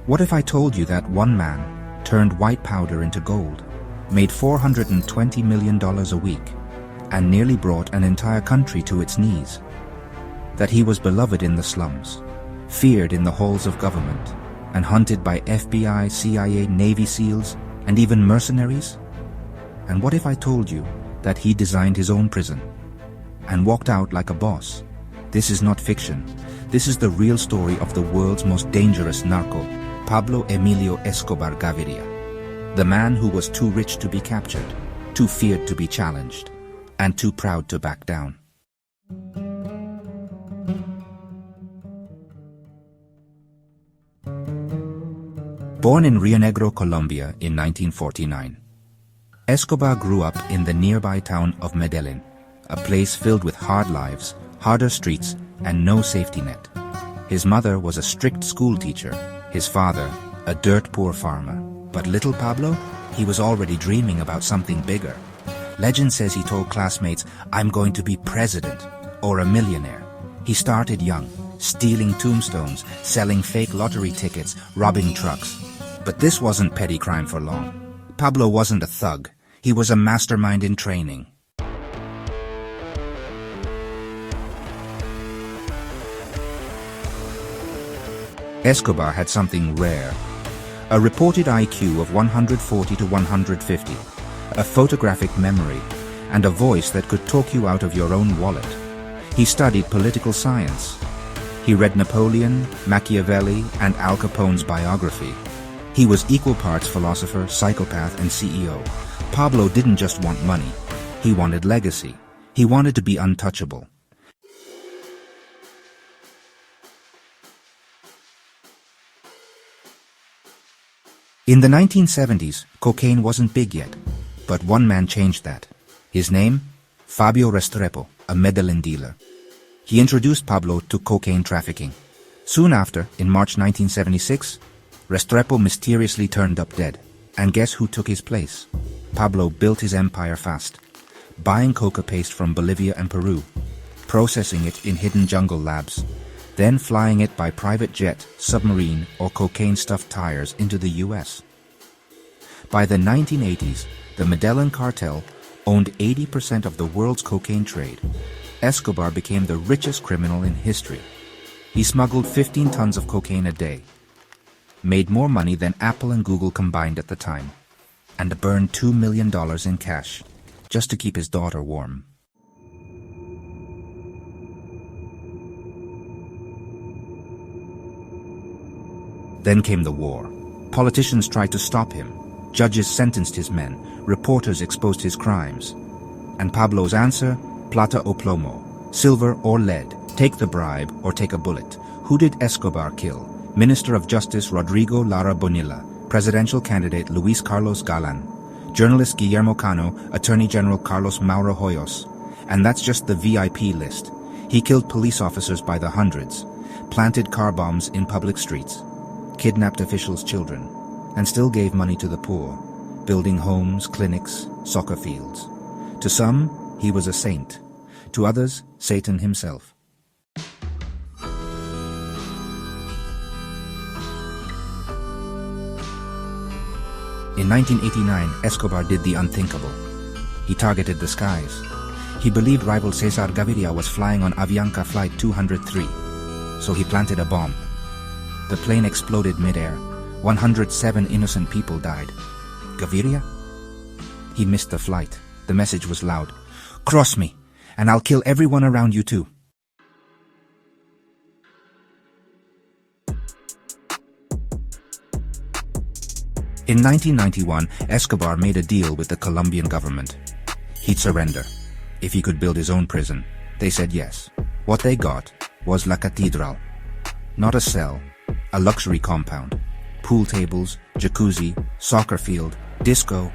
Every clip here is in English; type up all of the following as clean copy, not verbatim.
What if I told you that one man turned white powder into gold, made $420 million a week, and nearly brought an entire country to its knees? That he was beloved in the slums, feared in the halls of government, and hunted by FBI, CIA, Navy SEALs, and even mercenaries? And what if I told you that he designed his own prison and walked out like a boss? This is not fiction. This is the real story of the world's most dangerous narco, Pablo Emilio Escobar Gaviria, the man who was too rich to be captured, too feared to be challenged, and too proud to back down. Born in Rio Negro, Colombia in 1949, Escobar grew up in the nearby town of Medellin, a place filled with hard lives, harder streets, and no safety net. His mother was a strict school teacher, his father a dirt-poor farmer. But little Pablo, he was already dreaming about something bigger. Legend says he told classmates, "I'm going to be president or a millionaire." He started young, stealing tombstones, selling fake lottery tickets, robbing trucks. But this wasn't petty crime for long. Pablo wasn't a thug. He was a mastermind in training. Escobar had something rare. A reported IQ of 140 to 150, a photographic memory, and a voice that could talk you out of your own wallet. He studied political science. He read Napoleon, Machiavelli, and Al Capone's biography. He was equal parts philosopher, psychopath, and CEO. Pablo didn't just want money. He wanted legacy. He wanted to be untouchable. In the 1970s, cocaine wasn't big yet, but one man changed that. His name? Fabio Restrepo, a Medellin dealer. He introduced Pablo to cocaine trafficking. Soon after, in March 1976, Restrepo mysteriously turned up dead. And guess who took his place? Pablo built his empire fast, buying coca paste from Bolivia and Peru, processing it in hidden jungle labs, then flying it by private jet, submarine, or cocaine-stuffed tires into the US. By the 1980s, the Medellin cartel owned 80% of the world's cocaine trade. Escobar became the richest criminal in history. He smuggled 15 tons of cocaine a day, made more money than Apple and Google combined at the time, and burned $2 million in cash just to keep his daughter warm. Then came the war. Politicians tried to stop him. Judges sentenced his men. Reporters exposed his crimes. And Pablo's answer? Plata o plomo. Silver or lead. Take the bribe or take a bullet. Who did Escobar kill? Minister of Justice Rodrigo Lara Bonilla, presidential candidate Luis Carlos Galan, journalist Guillermo Cano, Attorney General Carlos Mauro Hoyos. And that's just the VIP list. He killed police officers by the hundreds, planted car bombs in public streets, kidnapped officials' children, and still gave money to the poor, building homes, clinics, soccer fields. To some, he was a saint. To others, Satan himself. In 1989, Escobar did the unthinkable. He targeted the skies. He believed rival Cesar Gaviria was flying on Avianca Flight 203, so he planted a bomb. The plane exploded midair. 107 innocent people died. Gaviria? He missed the flight. The message was loud. "Cross me, and I'll kill everyone around you too." In 1991, Escobar made a deal with the Colombian government. He'd surrender if he could build his own prison. They said yes. What they got was La Catedral. Not a cell, a luxury compound. Pool tables, jacuzzi, soccer field, disco,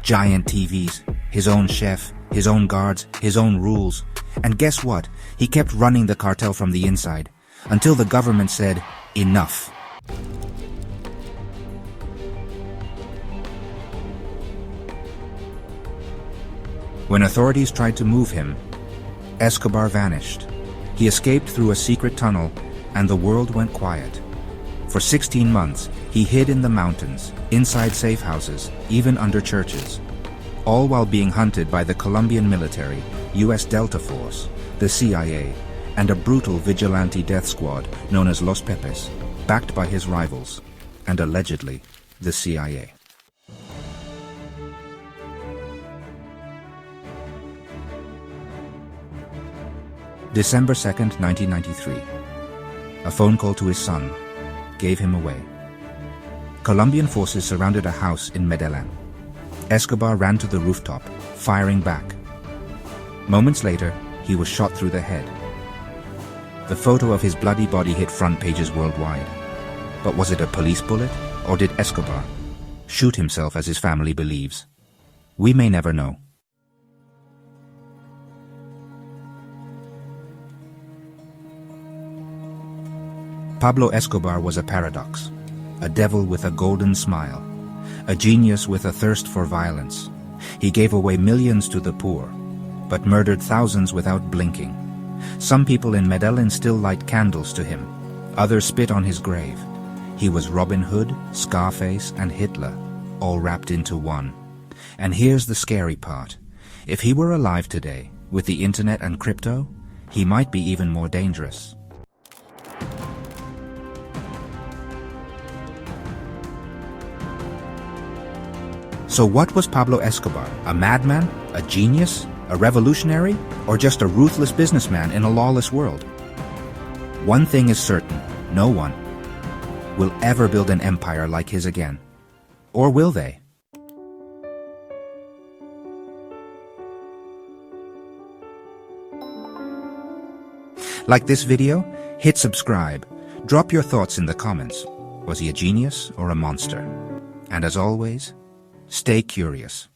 giant TVs, his own chef, his own guards, his own rules. And guess what? He kept running the cartel from the inside, until the government said, enough. When authorities tried to move him, Escobar vanished. He escaped through a secret tunnel, and the world went quiet. For 16 months, he hid in the mountains, inside safe houses, even under churches, all while being hunted by the Colombian military, U.S. Delta Force, the CIA, and a brutal vigilante death squad known as Los Pepes, backed by his rivals, and allegedly, the CIA. December 2nd, 1993. A phone call to his son gave him away. Colombian forces surrounded a house in Medellin. Escobar ran to the rooftop, firing back. Moments later, he was shot through the head. The photo of his bloody body hit front pages worldwide. But was it a police bullet, or did Escobar shoot himself as his family believes? We may never know. Pablo Escobar was a paradox, a devil with a golden smile, a genius with a thirst for violence. He gave away millions to the poor, but murdered thousands without blinking. Some people in Medellin still light candles to him. Others spit on his grave. He was Robin Hood, Scarface, and Hitler, all wrapped into one. And here's the scary part. If he were alive today, with the internet and crypto, he might be even more dangerous. So what was Pablo Escobar? A madman? A genius? A revolutionary? Or just a ruthless businessman in a lawless world? One thing is certain, no one will ever build an empire like his again. Or will they? Like this video? Hit subscribe. Drop your thoughts in the comments. Was he a genius or a monster? And as always, stay curious.